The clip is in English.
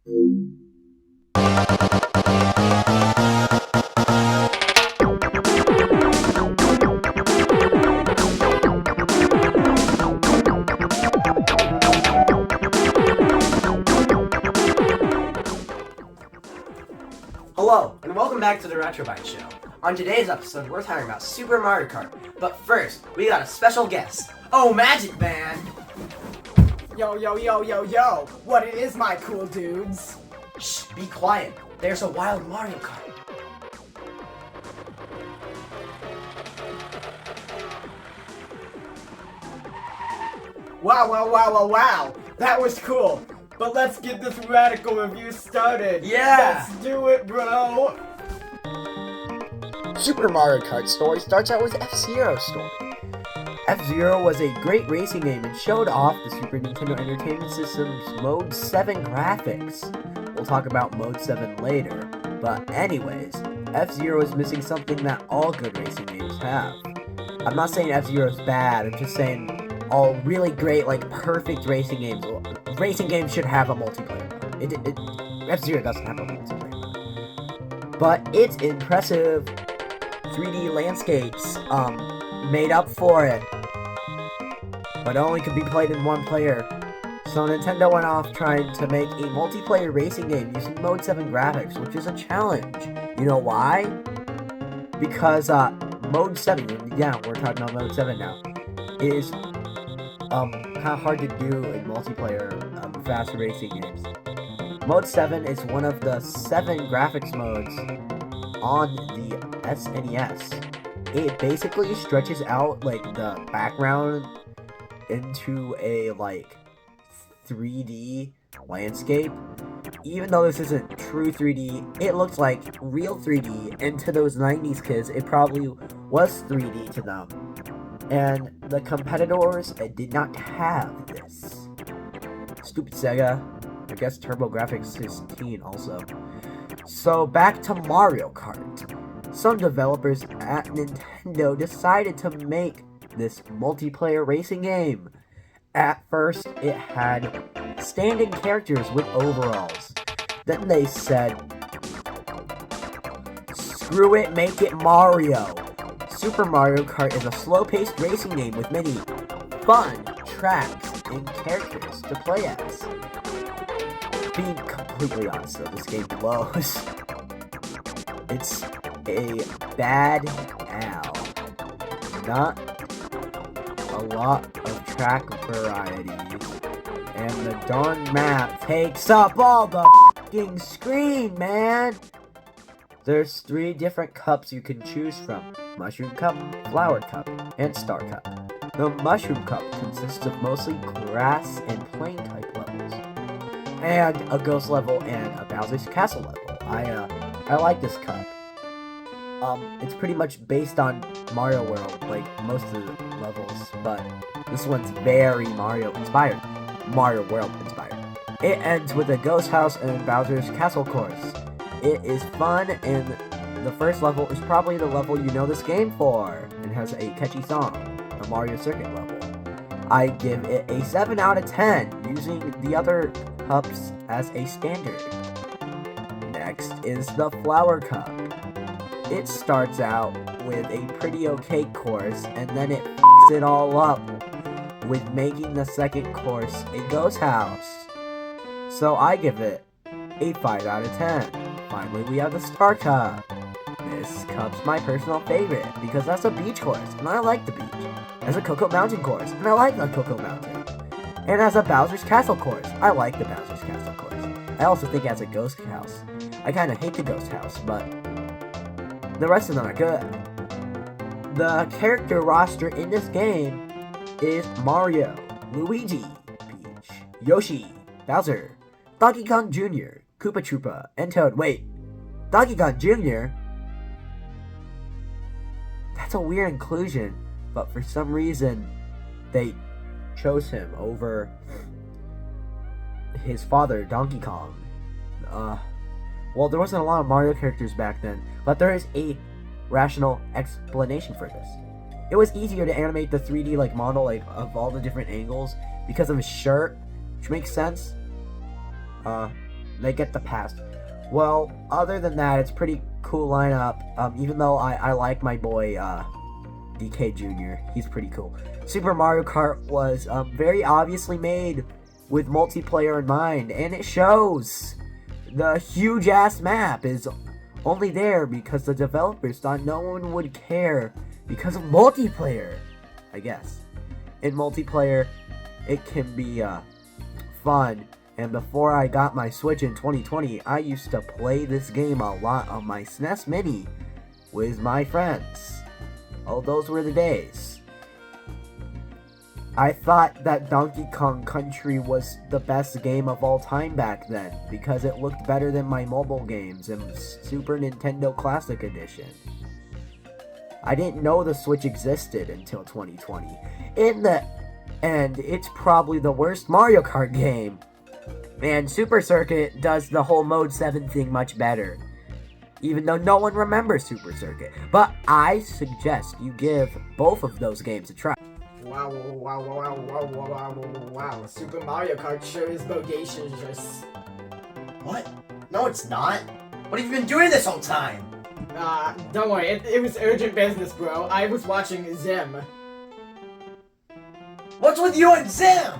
Hello, and welcome back to the Retrobite Show. On today's episode, we're talking about Super Mario Kart, but first, we got a special guest. Oh, Magic Man! Yo, yo, yo, yo, yo! What it is, my cool dudes? Shh, be quiet. There's a wild Mario Kart. Wow, wow, wow, wow, wow! That was cool! But let's get this radical review started! Yeah! Let's do it, bro! Super Mario Kart story starts out with F-Zero's story. F-Zero was a great racing game and showed off the Super Nintendo Entertainment System's Mode 7 graphics. We'll talk about Mode 7 later, but anyways, F-Zero is missing something that all good racing games have. I'm not saying F-Zero is bad, I'm just saying all really great, like, perfect racing games. Racing games should have a multiplayer mode. F-Zero doesn't have a multiplayer mode. But it's impressive 3D landscapes, made up for it. But only could be played in one player. So Nintendo went off trying to make a multiplayer racing game using Mode 7 graphics, which is a challenge. You know why? Because, Mode 7, yeah, we're talking about Mode 7 now, is kind of hard to do in multiplayer fast racing games. Mode 7 is one of the 7 graphics modes on the SNES. It basically stretches out like the background into a like 3D landscape. Even though this isn't true 3D, it looks like real 3D, and to those 90s kids, it probably was 3D to them. And the competitors did not have this. Stupid Sega. I guess TurboGrafx 16 also. So back to Mario Kart. Some developers at Nintendo decided to make this multiplayer racing game. At first, it had stand-in characters with overalls. Then they said, screw it, make it Mario. Super Mario Kart is a slow-paced racing game with many fun tracks and characters to play as. Being completely honest though, this game blows. It's a bad owl. Not a lot of track varieties. And the darn map takes up all the f***ing screen, man! There's 3 different cups you can choose from. Mushroom Cup, Flower Cup, and Star Cup. The Mushroom Cup consists of mostly grass and plain type levels. And a ghost level and a Bowser's Castle level. I like this cup. It's pretty much based on Mario World, like most of the levels, but this one's very Mario inspired. Mario World inspired. It ends with a ghost house and Bowser's Castle course. It is fun, and the first level is probably the level you know this game for, and has a catchy song, the Mario Circuit level. I give it a 7 out of 10, using the other cups as a standard. Next is the Flower Cup. It starts out with a pretty okay course, and then it f***s it all up with making the second course a ghost house. So I give it a 5 out of 10. Finally, we have the Star Cup. This cup's my personal favorite because that's a beach course, and I like the beach. As a Cocoa Mountain course, and I like the Cocoa Mountain. And as a Bowser's Castle course, I like the Bowser's Castle course. I also think as a ghost house. I kinda hate the ghost house, but the rest of them are good. The character roster in this game is Mario, Luigi, Peach, Yoshi, Bowser, Donkey Kong Jr., Koopa Troopa, and Toad. Wait, Donkey Kong Jr.? That's a weird inclusion, but for some reason, they chose him over his father, Donkey Kong. Well, there wasn't a lot of Mario characters back then, but there is a rational explanation for this. It was easier to animate the 3D like model like of all the different angles because of his shirt, which makes sense. They get the pass. Well, other than that, it's pretty cool lineup. Even though I like my boy DK Jr., he's pretty cool. Super Mario Kart was very obviously made with multiplayer in mind, and it shows. The huge ass map is only there because the developers thought no one would care because of multiplayer, I guess. In multiplayer, it can be fun. And before I got my Switch in 2020, I used to play this game a lot on my SNES Mini with my friends. Oh, those were the days. I thought that Donkey Kong Country was the best game of all time back then because it looked better than my mobile games and Super Nintendo Classic Edition. I didn't know the Switch existed until 2020. In the end, it's probably the worst Mario Kart game. And Super Circuit does the whole Mode 7 thing much better. Even though no one remembers Super Circuit. But I suggest you give both of those games a try. Wow. Super Mario Kart sure is bodacious. What? No, it's not. What have you been doing this whole time? Don't worry, it was urgent business, bro. I was watching Zim. What's with you and Zim?